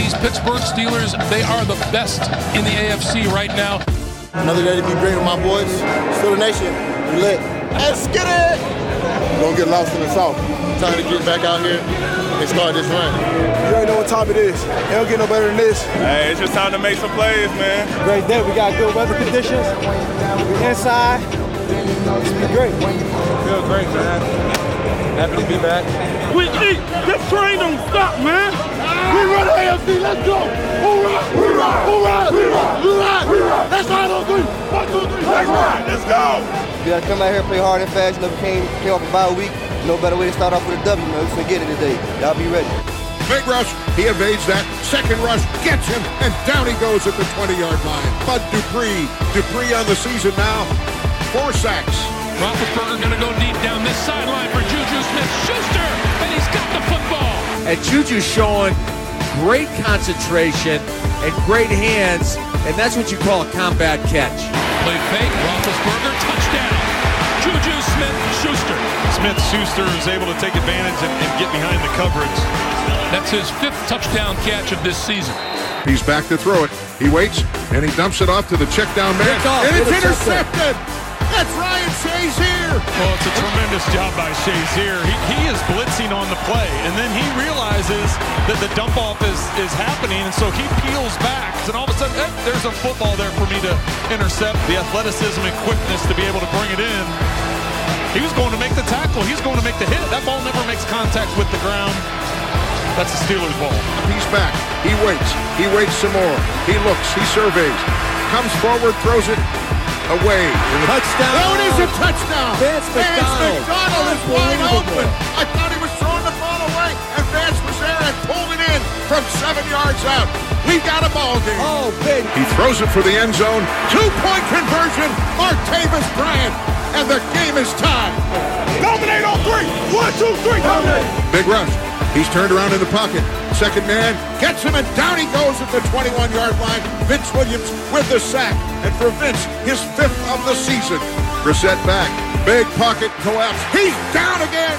these Pittsburgh Steelers, they are the best in the AFC right now. Another day to be great with my boys. Steeler Nation, we lit. Let's get it! Don't get lost in the South. Time to get back out here and start this run. You already know what time it is. It don't get no better than this. Hey, it's just time to make some plays, man. Great day. We got good weather conditions. We're inside. It's been great. Feel great, man. Happy to be back. We eat. This train don't stop, man. We run AFC. Let's go. Hoorah! Hoorah! Hoorah! Hoorah! Hoorah! Let's ride on 3. 1, 2, 3. Let's ride. Let's go. We got to come out here and play hard and fast. You know, we came off a bye week. No better way to start off with a W, man. We're going to get it today. Y'all be ready. Big rush. He evades that. Second rush gets him, and down he goes at the 20-yard line. Bud Dupree. Dupree on the season now. 4 sacks. Roethlisberger going to go deep down this sideline for Juju Smith-Schuster, and he's got the football. And Juju's showing great concentration and great hands, and that's what you call a combat catch. Play fake, Roethlisberger, touchdown. Juju Smith-Schuster. Smith-Schuster is able to take advantage and get behind the coverage. That's his 5th touchdown catch of this season. He's back to throw it. He waits, and he dumps it off to the check down man. And it's intercepted! That's Ryan Shazier! Well, it's a tremendous job by Shazier. He is blitzing on the play, and then he realizes that the dump-off is happening, and so he peels back. And all of a sudden, there's a football there for me to intercept. The athleticism and quickness to be able to bring it in. He was going to make the tackle. He's going to make the hit. That ball never makes contact with the ground. That's the Steelers' ball. He's back. He waits. He waits some more. He looks. He surveys. Comes forward, throws it away. Touchdown. Oh, it is a touchdown. Vance McDonald. McDonald is wide open. I thought he was throwing the ball away, and Vance was there and pulled it in from 7 yards out. We've got a ball game. Oh, big. He throws it for the end zone. 2-point conversion. Martavis Bryant. And the game is tied. Dominate on 3. 1, 2, 3. Dominate. Big rush. He's turned around in the pocket. Second man gets him, and down he goes at the 21-yard line. Vince Williams with the sack. And for Vince, his 5th of the season. Brissett back. Big pocket collapse. He's down again.